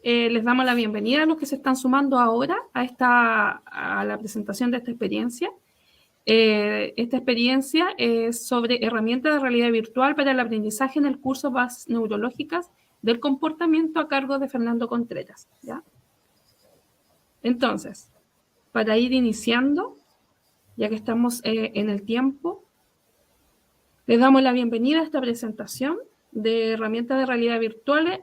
les damos la bienvenida a los que se están sumando ahora a la presentación de esta experiencia. Esta experiencia es sobre herramientas de realidad virtual para el aprendizaje en el curso Bases Neurológicas del Comportamiento a cargo de Fernando Contreras, ¿ya? Entonces, para ir iniciando, ya que estamos en el tiempo, les damos la bienvenida a esta presentación de herramientas de realidad virtuales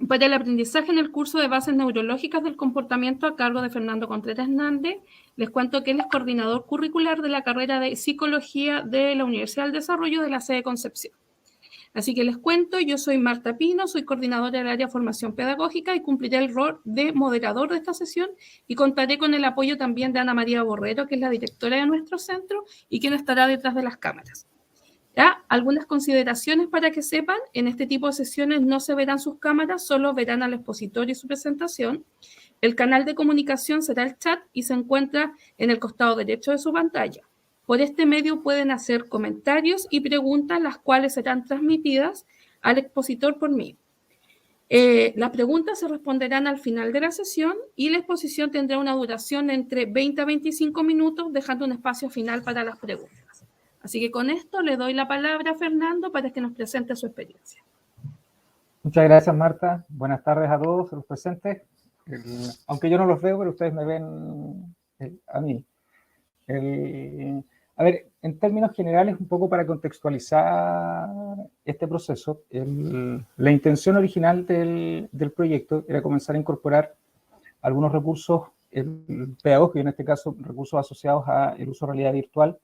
para el aprendizaje en el curso de Bases Neurológicas del Comportamiento a cargo de Fernando Contreras Hernández. Les cuento que él es coordinador curricular de la carrera de Psicología de la Universidad del Desarrollo de la sede Concepción. Así que les cuento, yo soy Marta Pino, soy coordinadora del área de formación pedagógica y cumpliré el rol de moderador de esta sesión y contaré con el apoyo también de Ana María Borrero, que es la directora de nuestro centro y quien estará detrás de las cámaras. ¿Ya? Algunas consideraciones para que sepan, en este tipo de sesiones no se verán sus cámaras, solo verán al expositor y su presentación. El canal de comunicación será el chat y se encuentra en el costado derecho de su pantalla. Por este medio pueden hacer comentarios y preguntas, las cuales serán transmitidas al expositor por mí. Las preguntas se responderán al final de la sesión y la exposición tendrá una duración entre 20 a 25 minutos, dejando un espacio final para las preguntas. Así que con esto le doy la palabra a Fernando para que nos presente su experiencia. Muchas gracias, Marta. Buenas tardes a todos los presentes. Aunque yo no los veo, pero ustedes me ven a mí. A ver, en términos generales, un poco para contextualizar este proceso, la intención original del proyecto era comenzar a incorporar algunos recursos pedagógicos, en este caso recursos asociados al uso de realidad virtual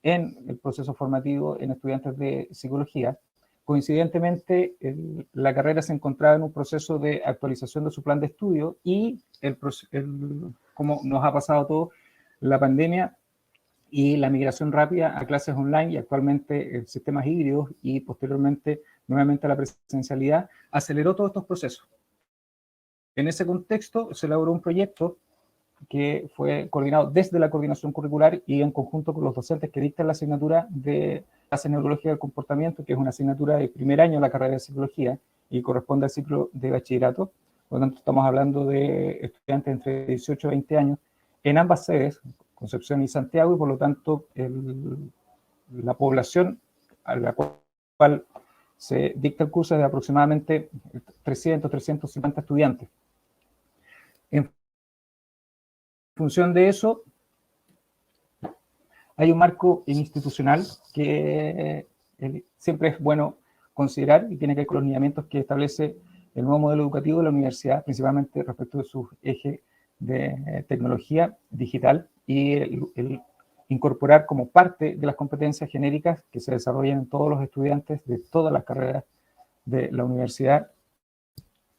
en el proceso formativo en estudiantes de psicología. Coincidentemente, la carrera se encontraba en un proceso de actualización de su plan de estudio y, como nos ha pasado a todos, la pandemia y la migración rápida a clases online y actualmente sistemas híbridos y posteriormente nuevamente a la presencialidad aceleró todos estos procesos. En ese contexto se elaboró un proyecto que fue coordinado desde la coordinación curricular y en conjunto con los docentes que dictan la asignatura de Bases Neurológicas del Comportamiento, que es una asignatura de primer año de la carrera de psicología y corresponde al ciclo de bachillerato. Por lo tanto, estamos hablando de estudiantes entre 18 y 20 años en ambas sedes, Concepción y Santiago, y por lo tanto la población a la cual se dicta el curso es de aproximadamente 300, 350 estudiantes. En función de eso, hay un marco institucional que siempre es bueno considerar y tiene que ver con los lineamientos que establece el nuevo modelo educativo de la universidad, principalmente respecto de su eje de tecnología digital y el incorporar como parte de las competencias genéricas que se desarrollan en todos los estudiantes de todas las carreras de la universidad,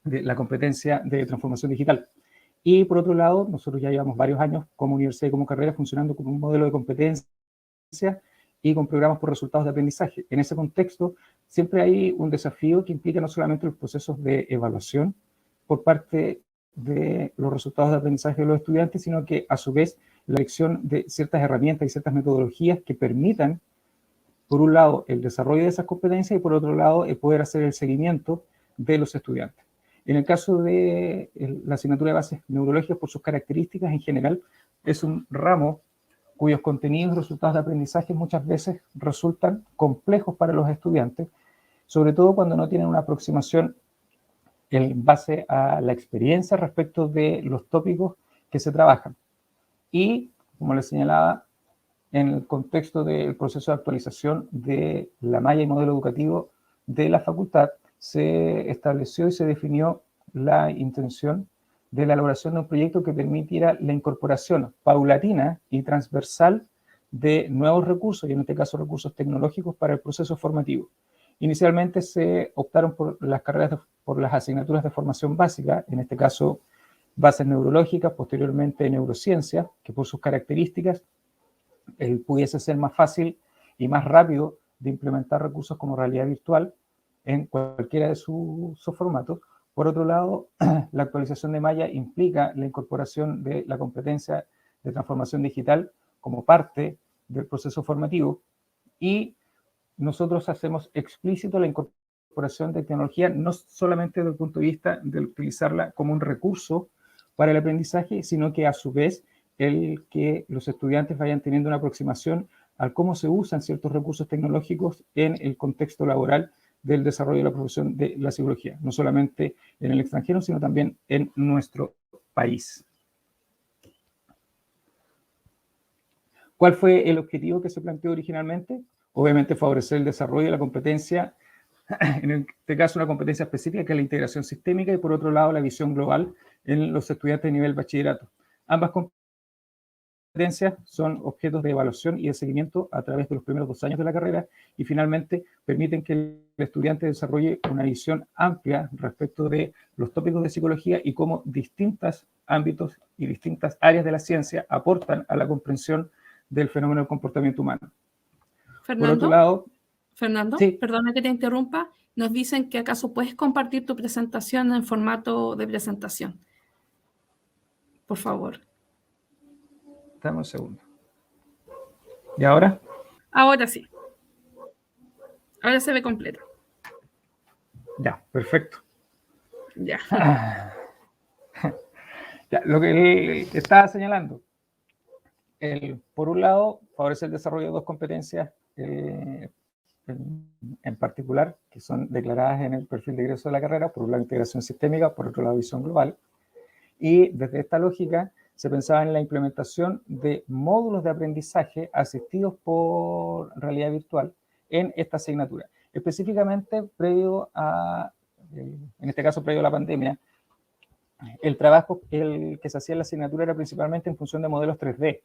de la competencia de transformación digital. Y por otro lado, nosotros ya llevamos varios años como universidad y como carrera funcionando como un modelo de competencia y con programas por resultados de aprendizaje. En ese contexto, siempre hay un desafío que implica no solamente los procesos de evaluación por parte de los resultados de aprendizaje de los estudiantes, sino que a su vez la elección de ciertas herramientas y ciertas metodologías que permitan, por un lado, el desarrollo de esas competencias y por otro lado, el poder hacer el seguimiento de los estudiantes. En el caso de la asignatura de bases neurológicas, por sus características en general, es un ramo cuyos contenidos y resultados de aprendizaje muchas veces resultan complejos para los estudiantes, sobre todo cuando no tienen una aproximación en base a la experiencia respecto de los tópicos que se trabajan. Y, como les señalaba, en el contexto del proceso de actualización de la malla y modelo educativo de la facultad, se estableció y se definió la intención de la elaboración de un proyecto que permitiera la incorporación paulatina y transversal de nuevos recursos, y en este caso recursos tecnológicos para el proceso formativo. Inicialmente se optaron por las asignaturas de formación básica, en este caso bases neurológicas, posteriormente neurociencia, que por sus características pudiese ser más fácil y más rápido de implementar recursos como realidad virtual en cualquiera de sus formatos. Por otro lado, la actualización de malla implica la incorporación de la competencia de transformación digital como parte del proceso formativo y nosotros hacemos explícito la incorporación incorporación de tecnología, no solamente desde el punto de vista de utilizarla como un recurso para el aprendizaje, sino que a su vez el que los estudiantes vayan teniendo una aproximación a cómo se usan ciertos recursos tecnológicos en el contexto laboral del desarrollo de la profesión de la psicología, no solamente en el extranjero, sino también en nuestro país. ¿Cuál fue el objetivo que se planteó originalmente? Obviamente favorecer el desarrollo de la competencia, en este caso una competencia específica que es la integración sistémica, y por otro lado la visión global en los estudiantes de nivel bachillerato. Ambas competencias son objetos de evaluación y de seguimiento a través de los primeros 2 años de la carrera, y finalmente permiten que el estudiante desarrolle una visión amplia respecto de los tópicos de psicología y cómo distintos ámbitos y distintas áreas de la ciencia aportan a la comprensión del fenómeno del comportamiento humano. Por otro lado, Fernando, sí. Perdona que te interrumpa, nos dicen que acaso puedes compartir tu presentación en formato de presentación. Por favor. Dame un segundo. ¿Y ahora? Ahora sí. Ahora se ve completo. Ya, perfecto. Ya. Ya, lo que él estaba señalando. Por un lado, favorece el desarrollo de 2 competencias en particular, que son declaradas en el perfil de ingreso de la carrera, por un lado integración sistémica, por otro lado visión global, y desde esta lógica se pensaba en la implementación de módulos de aprendizaje asistidos por realidad virtual en esta asignatura, específicamente previo a, en este caso previo a la pandemia. El trabajo que se hacía en la asignatura era principalmente en función de modelos 3D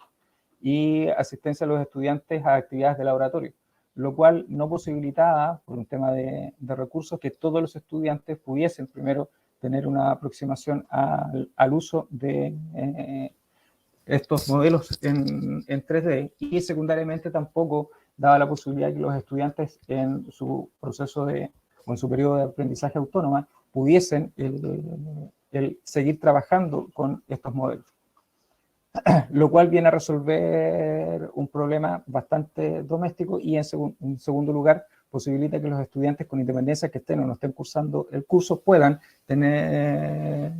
y asistencia a los estudiantes a actividades de laboratorio, lo cual no posibilitaba, por un tema de recursos, que todos los estudiantes pudiesen primero tener una aproximación al uso de estos modelos en 3D, y secundariamente tampoco daba la posibilidad que los estudiantes en su proceso o en su periodo de aprendizaje autónoma pudiesen el seguir trabajando con estos modelos. Lo cual viene a resolver un problema bastante doméstico y en segundo lugar posibilita que los estudiantes, con independencia que estén o no estén cursando el curso, puedan tener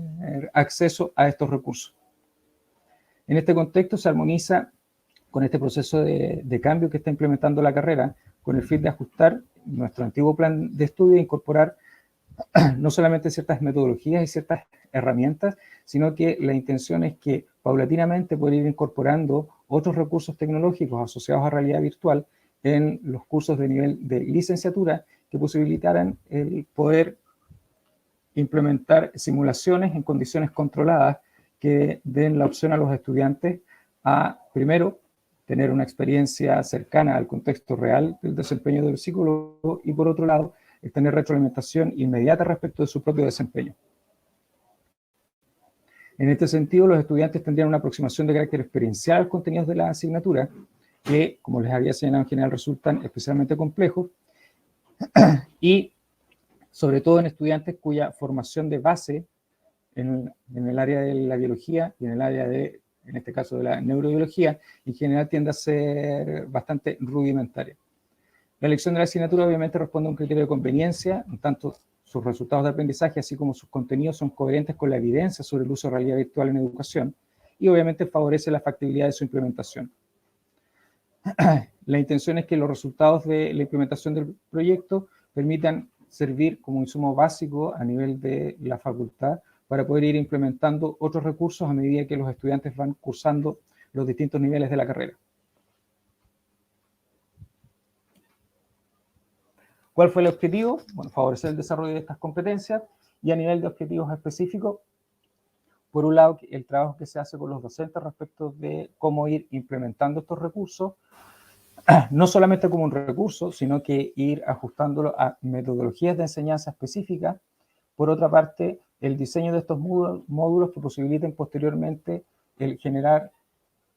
acceso a estos recursos. En este contexto se armoniza con este proceso de cambio que está implementando la carrera, con el fin de ajustar nuestro antiguo plan de estudio e incorporar no solamente ciertas metodologías y ciertas herramientas, sino que la intención es que paulatinamente poder ir incorporando otros recursos tecnológicos asociados a realidad virtual en los cursos de nivel de licenciatura que posibilitaran el poder implementar simulaciones en condiciones controladas que den la opción a los estudiantes a, primero, tener una experiencia cercana al contexto real del desempeño del psicólogo, y por otro lado, el tener retroalimentación inmediata respecto de su propio desempeño. En este sentido, los estudiantes tendrían una aproximación de carácter experiencial a los contenidos de la asignatura, que, como les había señalado, en general resultan especialmente complejos, y sobre todo en estudiantes cuya formación de base en el área de la biología y en el área de, en este caso, de la neurobiología, en general tiende a ser bastante rudimentaria. La elección de la asignatura obviamente responde a un criterio de conveniencia, en tanto sus resultados de aprendizaje, así como sus contenidos, son coherentes con la evidencia sobre el uso de realidad virtual en educación, y obviamente favorece la factibilidad de su implementación. La intención es que los resultados de la implementación del proyecto permitan servir como insumo básico a nivel de la facultad para poder ir implementando otros recursos a medida que los estudiantes van cursando los distintos niveles de la carrera. ¿Cuál fue el objetivo? Bueno, favorecer el desarrollo de estas competencias, y a nivel de objetivos específicos, por un lado, el trabajo que se hace con los docentes respecto de cómo ir implementando estos recursos, no solamente como un recurso, sino que ir ajustándolo a metodologías de enseñanza específicas. Por otra parte, el diseño de estos módulos que posibiliten posteriormente el generar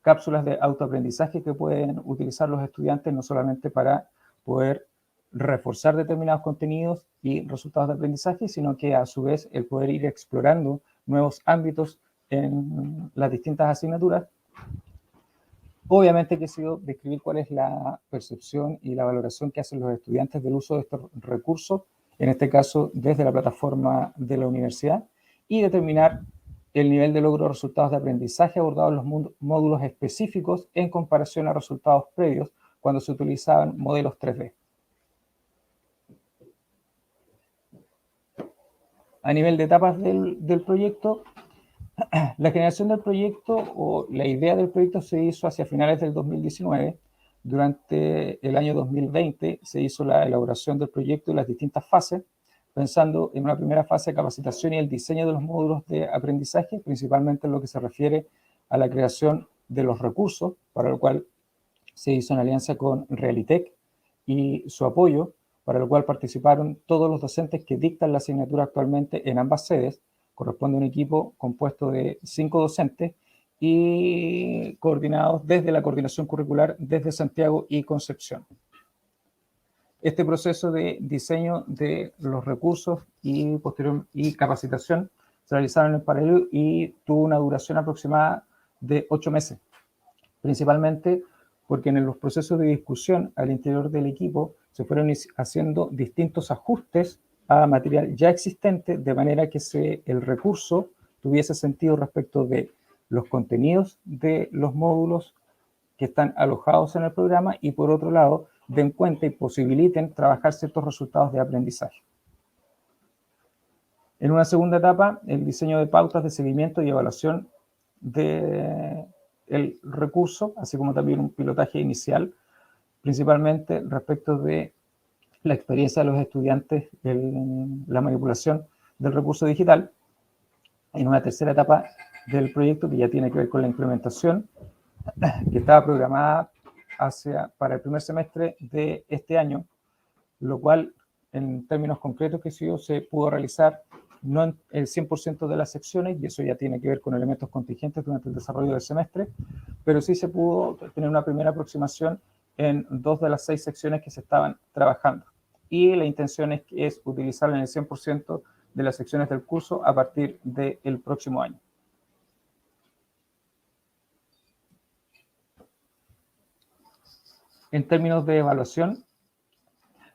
cápsulas de autoaprendizaje que pueden utilizar los estudiantes no solamente para poder reforzar determinados contenidos y resultados de aprendizaje, sino que a su vez el poder ir explorando nuevos ámbitos en las distintas asignaturas. Obviamente he querido describir cuál es la percepción y la valoración que hacen los estudiantes del uso de estos recursos en este caso desde la plataforma de la universidad, y determinar el nivel de logro de resultados de aprendizaje abordados en los módulos específicos en comparación a resultados previos cuando se utilizaban modelos 3D. A nivel de etapas del proyecto, la generación del proyecto o la idea del proyecto se hizo hacia finales del 2019. Durante el año 2020 se hizo la elaboración del proyecto y las distintas fases, pensando en una primera fase de capacitación y el diseño de los módulos de aprendizaje, principalmente en lo que se refiere a la creación de los recursos, para lo cual se hizo una alianza con Realitech y su apoyo, para lo cual participaron todos los docentes que dictan la asignatura actualmente en ambas sedes. Corresponde a un equipo compuesto de 5 docentes y coordinados desde la coordinación curricular desde Santiago y Concepción. Este proceso de diseño de los recursos y capacitación se realizaron en paralelo y tuvo una duración aproximada de 8 meses, principalmente porque en los procesos de discusión al interior del equipo se fueron haciendo distintos ajustes a material ya existente, de manera que el recurso tuviese sentido respecto de los contenidos de los módulos que están alojados en el programa y, por otro lado, den cuenta y posibiliten trabajar ciertos resultados de aprendizaje. En una segunda etapa, el diseño de pautas de seguimiento y evaluación del recurso, así como también un pilotaje inicial, principalmente respecto de la experiencia de los estudiantes en la manipulación del recurso digital. En una tercera etapa del proyecto, que ya tiene que ver con la implementación, que estaba programada para el primer semestre de este año, lo cual, en términos concretos que se pudo realizar no en el 100% de las secciones, y eso ya tiene que ver con elementos contingentes durante el desarrollo del semestre, pero sí se pudo tener una primera aproximación en 2 de las 6 secciones que se estaban trabajando. Y la intención es utilizarla en el 100% de las secciones del curso a partir del próximo año. En términos de evaluación,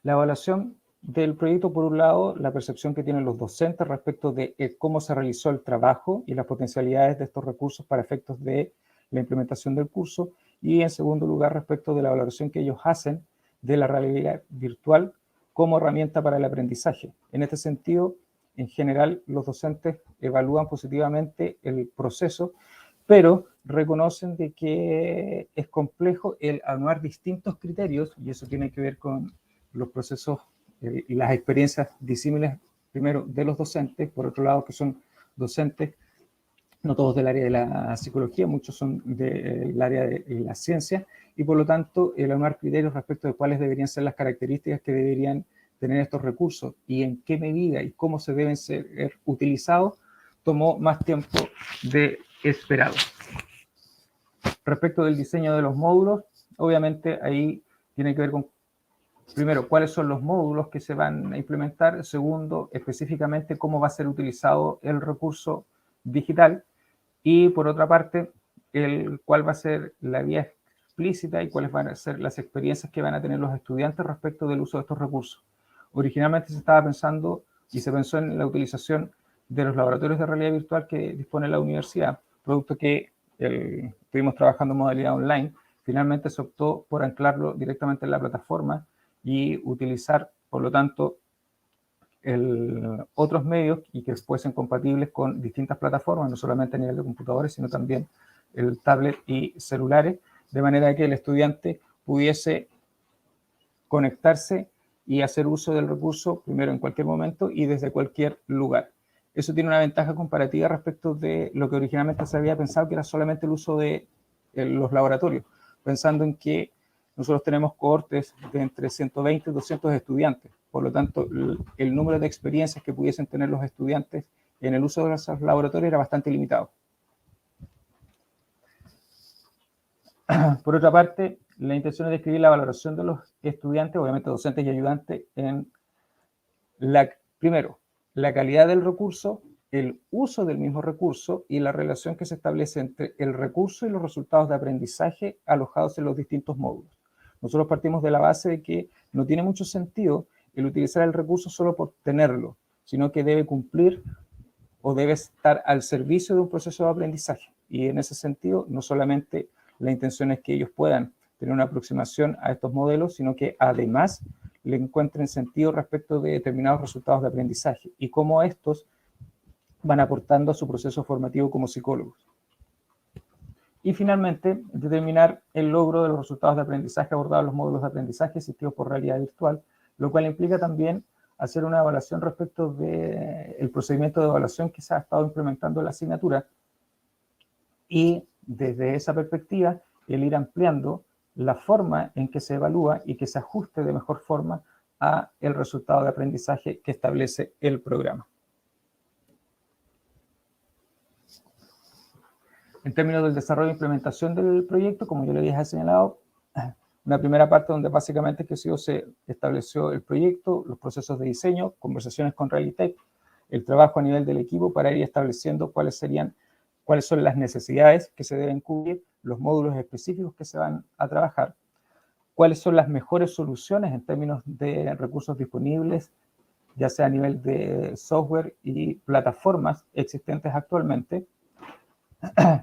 la evaluación del proyecto, por un lado, la percepción que tienen los docentes respecto de cómo se realizó el trabajo y las potencialidades de estos recursos para efectos de la implementación del curso, y en segundo lugar, respecto de la valoración que ellos hacen de la realidad virtual como herramienta para el aprendizaje. En este sentido, en general, los docentes evalúan positivamente el proceso, pero reconocen de que es complejo el anuar distintos criterios, y eso tiene que ver con los procesos y las experiencias disímiles, primero, de los docentes, por otro lado, que son docentes, no todos del área de la psicología, muchos son del área de la ciencia, y por lo tanto, el anuar criterios respecto de cuáles deberían ser las características que deberían tener estos recursos y en qué medida y cómo se deben ser utilizados, tomó más tiempo de esperado. Respecto del diseño de los módulos, obviamente ahí tiene que ver con, primero, cuáles son los módulos que se van a implementar. Segundo, específicamente cómo va a ser utilizado el recurso digital. Y por otra parte, cuál va a ser la vía explícita y cuáles van a ser las experiencias que van a tener los estudiantes respecto del uso de estos recursos. Originalmente se estaba pensando y se pensó en la utilización de los laboratorios de realidad virtual que dispone la universidad, producto que estuvimos trabajando en modalidad online. Finalmente se optó por anclarlo directamente en la plataforma y utilizar, por lo tanto, otros medios y que fuesen compatibles con distintas plataformas, no solamente a nivel de computadores, sino también el tablet y celulares, de manera que el estudiante pudiese conectarse y hacer uso del recurso primero en cualquier momento y desde cualquier lugar. Eso tiene una ventaja comparativa respecto de lo que originalmente se había pensado, que era solamente el uso de los laboratorios, pensando en que nosotros tenemos cohortes de entre 120 y 200 estudiantes. Por lo tanto, el número de experiencias que pudiesen tener los estudiantes en el uso de esos laboratorios era bastante limitado. Por otra parte, la intención es describir la valoración de los estudiantes, obviamente docentes y ayudantes, en primero, la calidad del recurso, el uso del mismo recurso y la relación que se establece entre el recurso y los resultados de aprendizaje alojados en los distintos módulos. Nosotros partimos de la base de que no tiene mucho sentido el utilizar el recurso solo por tenerlo, sino que debe cumplir o debe estar al servicio de un proceso de aprendizaje. Y en ese sentido, no solamente la intención es que ellos puedan tener una aproximación a estos modelos, sino que además le encuentren sentido respecto de determinados resultados de aprendizaje y cómo estos van aportando a su proceso formativo como psicólogos. Y finalmente, determinar el logro de los resultados de aprendizaje abordados en los módulos de aprendizaje asistidos por realidad virtual, lo cual implica también hacer una evaluación respecto del procedimiento de evaluación que se ha estado implementando en la asignatura y desde esa perspectiva el ir ampliando la forma en que se evalúa y que se ajuste de mejor forma a el resultado de aprendizaje que establece el programa. En términos del desarrollo e implementación del proyecto, como yo le había señalado, una primera parte donde básicamente se estableció el proyecto, los procesos de diseño, conversaciones con Realitech, el trabajo a nivel del equipo para ir estableciendo cuáles son las necesidades que se deben cubrir, los módulos específicos que se van a trabajar, cuáles son las mejores soluciones en términos de recursos disponibles, ya sea a nivel de software y plataformas existentes actualmente,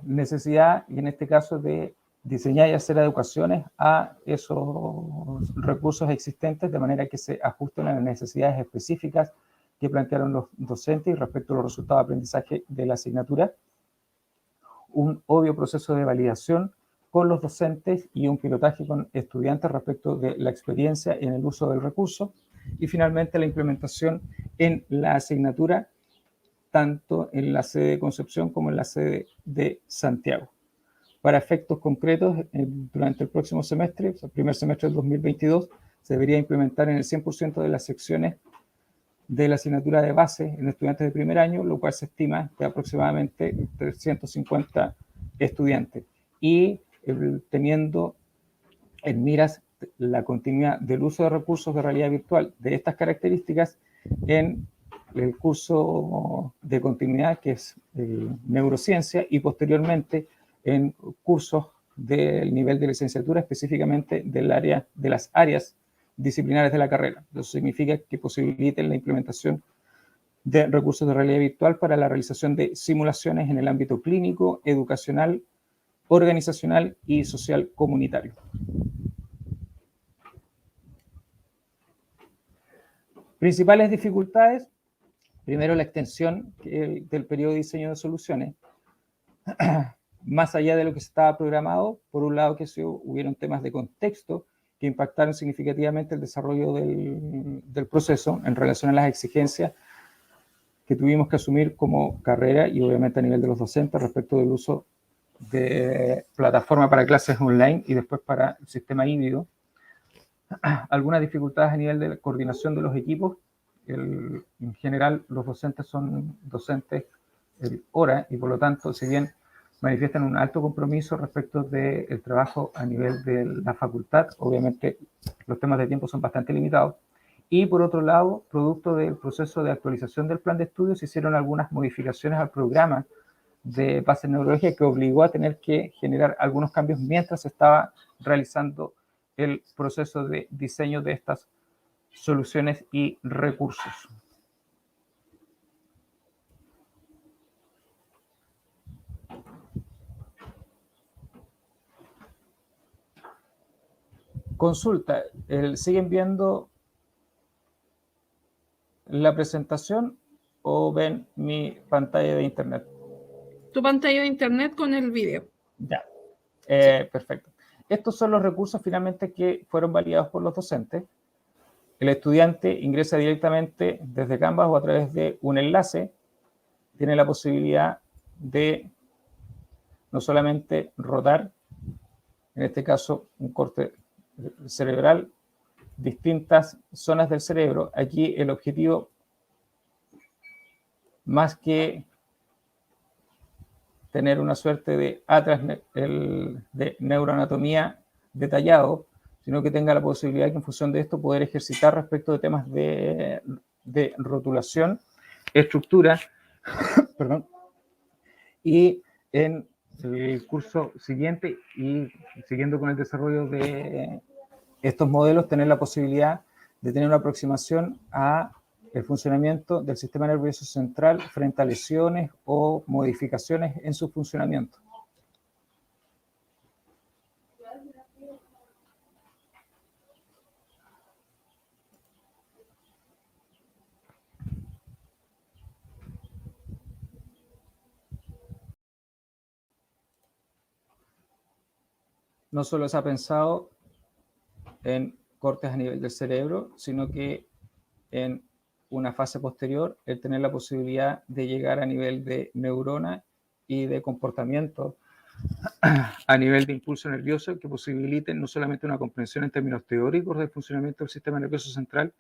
necesidad, y en este caso de diseñar y hacer adecuaciones a esos recursos existentes de manera que se ajusten a las necesidades específicas que plantearon los docentes y respecto a los resultados de aprendizaje de la asignatura, un obvio proceso de validación con los docentes y un pilotaje con estudiantes respecto de la experiencia en el uso del recurso, y finalmente la implementación en la asignatura tanto en la sede de Concepción como en la sede de Santiago. Para efectos concretos, durante el próximo semestre, el primer semestre del 2022, se debería implementar en el 100% de las secciones de la asignatura de base en estudiantes de primer año, lo cual se estima de aproximadamente 350 estudiantes. Y teniendo en miras la continuidad del uso de recursos de realidad virtual de estas características en el curso de continuidad que es neurociencia y posteriormente en cursos del nivel de licenciatura específicamente del área, de las áreas disciplinares de la carrera. Eso significa que posibiliten la implementación de recursos de realidad virtual para la realización de simulaciones en el ámbito clínico, educacional, organizacional y social comunitario. Principales dificultades. Primero, la extensión del periodo de diseño de soluciones, más allá de lo que se estaba programado. Por un lado, que hubieron temas de contexto que impactaron significativamente el desarrollo del proceso en relación a las exigencias que tuvimos que asumir como carrera y obviamente a nivel de los docentes respecto del uso de plataforma para clases online y después para el sistema híbrido. Algunas dificultades a nivel de la coordinación de los equipos. En general, los docentes son docentes hora y por lo tanto, si bien manifiestan un alto compromiso respecto del trabajo a nivel de la facultad, obviamente los temas de tiempo son bastante limitados. Y por otro lado, producto del proceso de actualización del plan de estudios, se hicieron algunas modificaciones al programa de bases neurológicas que obligó a tener que generar algunos cambios mientras se estaba realizando el proceso de diseño de estas soluciones y recursos. Consulta, ¿siguen viendo la presentación o ven mi pantalla de internet? Tu pantalla de internet con el video. Ya, perfecto. Estos son los recursos finalmente que fueron validados por los docentes. El estudiante ingresa directamente desde Canvas o a través de un enlace. Tiene la posibilidad de no solamente rodar, en este caso un corte cerebral, distintas zonas del cerebro. Aquí el objetivo, más que tener una suerte de atlas de neuroanatomía detallado, sino que tenga la posibilidad de que en función de esto poder ejercitar respecto de temas de rotulación, estructura, perdón, y en el curso siguiente y siguiendo con el desarrollo de estos modelos, tener la posibilidad de tener una aproximación a el funcionamiento del sistema nervioso central frente a lesiones o modificaciones en su funcionamiento. No solo se ha pensado en cortes a nivel del cerebro, sino que en una fase posterior, el tener la posibilidad de llegar a nivel de neurona y de comportamiento a nivel de impulso nervioso que posibiliten no solamente una comprensión en términos teóricos del funcionamiento del sistema nervioso central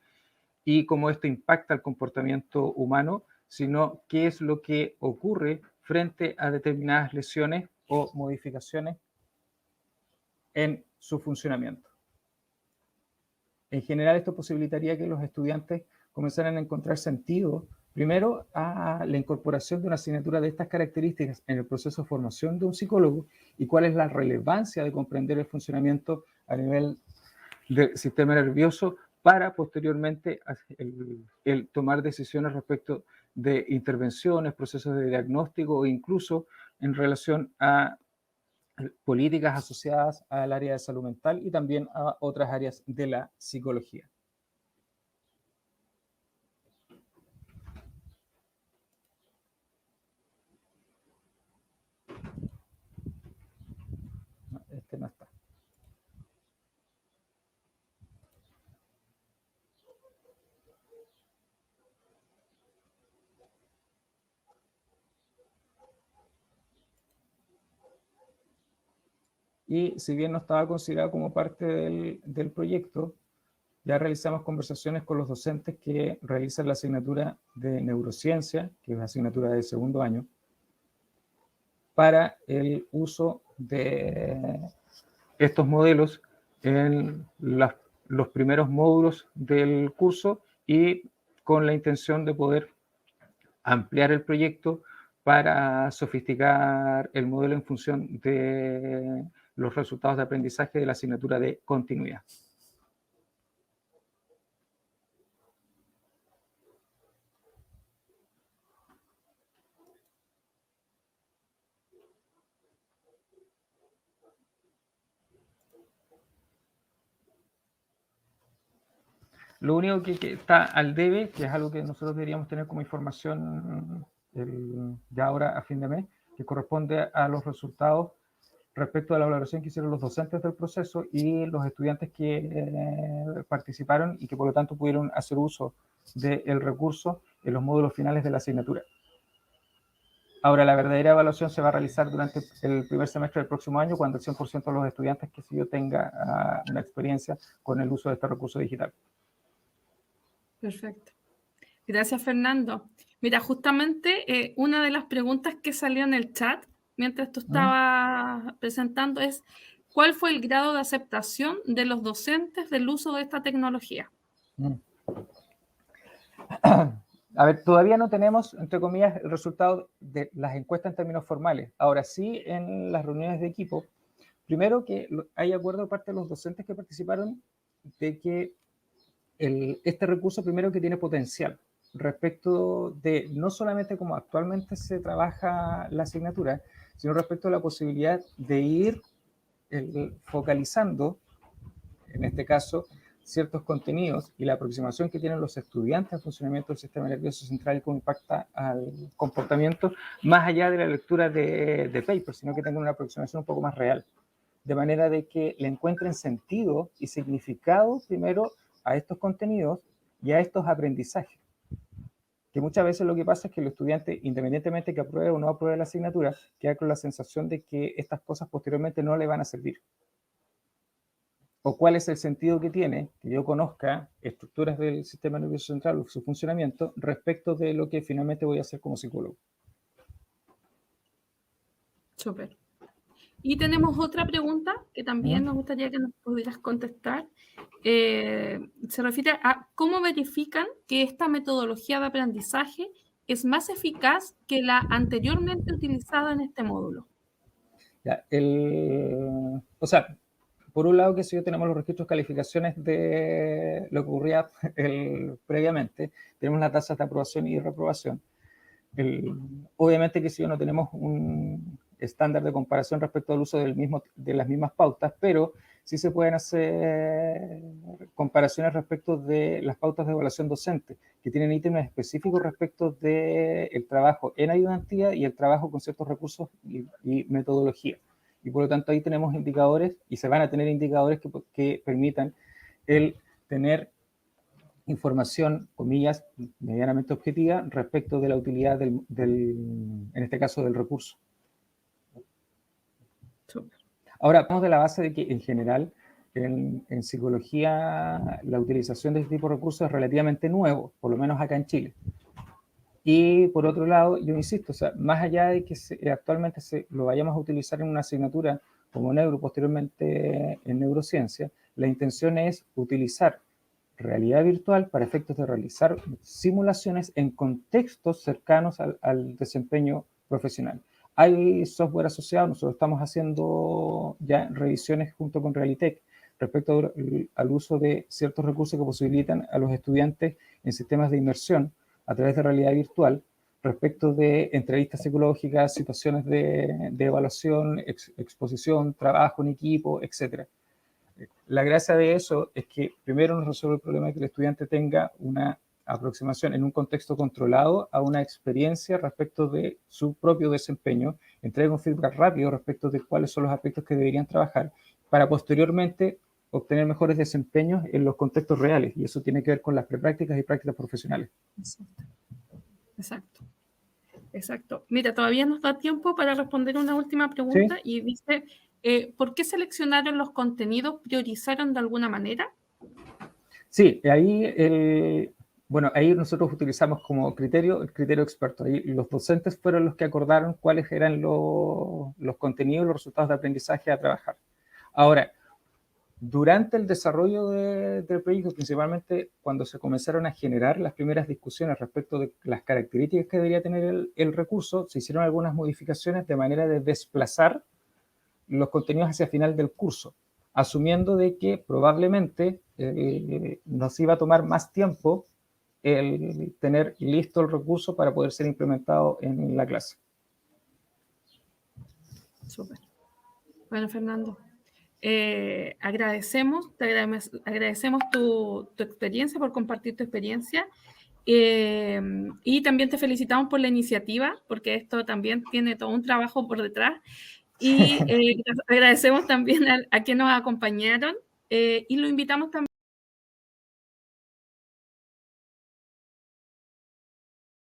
y cómo esto impacta el comportamiento humano, sino qué es lo que ocurre frente a determinadas lesiones o modificaciones en su funcionamiento. En general, esto posibilitaría que los estudiantes comenzaran a encontrar sentido, primero, a la incorporación de una asignatura de estas características en el proceso de formación de un psicólogo y cuál es la relevancia de comprender el funcionamiento a nivel del sistema nervioso para posteriormente el tomar decisiones respecto de intervenciones, procesos de diagnóstico o incluso en relación a políticas asociadas al área de salud mental y también a otras áreas de la psicología. No, este no está. Y si bien no estaba considerado como parte del proyecto, ya realizamos conversaciones con los docentes que realizan la asignatura de neurociencia, que es la asignatura de segundo año, para el uso de estos modelos en los primeros módulos del curso y con la intención de poder ampliar el proyecto para sofisticar el modelo en función de los resultados de aprendizaje de la asignatura de continuidad. Lo único que está al debe, que es algo que nosotros deberíamos tener como información ya ahora a fin de mes, que corresponde a los resultados respecto a la valoración que hicieron los docentes del proceso y los estudiantes que participaron y que por lo tanto pudieron hacer uso del recurso en los módulos finales de la asignatura. Ahora, la verdadera evaluación se va a realizar durante el primer semestre del próximo año, cuando el 100% de los estudiantes que sí yo tenga una experiencia con el uso de este recurso digital. Perfecto. Gracias, Fernando. Mira, justamente una de las preguntas que salió en el chat mientras tú estabas presentando es ¿cuál fue el grado de aceptación de los docentes del uso de esta tecnología? A ver, todavía no tenemos, entre comillas, el resultado de las encuestas en términos formales. Ahora sí, en las reuniones de equipo, primero que hay acuerdo de parte de los docentes que participaron de que este recurso primero que tiene potencial respecto de no solamente como actualmente se trabaja la asignatura, sino respecto a la posibilidad de ir focalizando, en este caso, ciertos contenidos y la aproximación que tienen los estudiantes al funcionamiento del sistema nervioso central y cómo impacta al comportamiento, más allá de la lectura de papers, sino que tengan una aproximación un poco más real, de manera de que le encuentren sentido y significado primero a estos contenidos y a estos aprendizajes. Que muchas veces lo que pasa es que el estudiante, independientemente que apruebe o no apruebe la asignatura, queda con la sensación de que estas cosas posteriormente no le van a servir. O cuál es el sentido que tiene que yo conozca estructuras del sistema nervioso central o su funcionamiento respecto de lo que finalmente voy a hacer como psicólogo. Súper. Y tenemos otra pregunta que también nos gustaría que nos pudieras contestar. Se refiere a cómo verifican que esta metodología de aprendizaje es más eficaz que la anteriormente utilizada en este módulo. Ya, o sea, por un lado, que si yo tenemos los registros de calificaciones de lo que ocurría previamente, tenemos las tasas de aprobación y reprobación. Obviamente que si yo no tenemos un estándar de comparación respecto al uso de las mismas pautas, pero sí se pueden hacer comparaciones respecto de las pautas de evaluación docente, que tienen ítems específicos respecto del trabajo en ayudantía y el trabajo con ciertos recursos y metodología. Y por lo tanto ahí tenemos indicadores y se van a tener indicadores que permitan el tener información, comillas, medianamente objetiva respecto de la utilidad en este caso, del recurso. Súper. Ahora, vamos de la base de que en general en psicología la utilización de este tipo de recursos es relativamente nuevo, por lo menos acá en Chile. Y por otro lado, yo insisto, o sea, más allá de que actualmente lo vayamos a utilizar en una asignatura como neuro, posteriormente en neurociencia, la intención es utilizar realidad virtual para efectos de realizar simulaciones en contextos cercanos al desempeño profesional. Hay software asociado, nosotros estamos haciendo ya revisiones junto con Realitech respecto al uso de ciertos recursos que posibilitan a los estudiantes en sistemas de inmersión a través de realidad virtual respecto de entrevistas psicológicas, situaciones de evaluación, exposición, trabajo en equipo, etc. La gracia de eso es que primero nos resuelve el problema de que el estudiante tenga una aproximación en un contexto controlado a una experiencia respecto de su propio desempeño, entrega un feedback rápido respecto de cuáles son los aspectos que deberían trabajar para posteriormente obtener mejores desempeños en los contextos reales, y eso tiene que ver con las preprácticas y prácticas profesionales. Exacto. Exacto. Mira, todavía nos da tiempo para responder una última pregunta. ¿Sí? Y dice, ¿por qué seleccionaron los contenidos? ¿Priorizaron de alguna manera? Sí, ahí bueno, ahí nosotros utilizamos como criterio el criterio experto. Ahí los docentes fueron los que acordaron cuáles eran los contenidos, los resultados de aprendizaje a trabajar. Ahora, durante el desarrollo del proyecto, principalmente cuando se comenzaron a generar las primeras discusiones respecto de las características que debería tener el recurso, se hicieron algunas modificaciones de manera de desplazar los contenidos hacia el final del curso, asumiendo de que probablemente nos iba a tomar más tiempo el tener listo el recurso para poder ser implementado en la clase. Súper. Bueno, Fernando, agradecemos tu experiencia, por compartir tu experiencia, y también te felicitamos por la iniciativa, porque esto también tiene todo un trabajo por detrás, y agradecemos también a quienes nos acompañaron, y lo invitamos también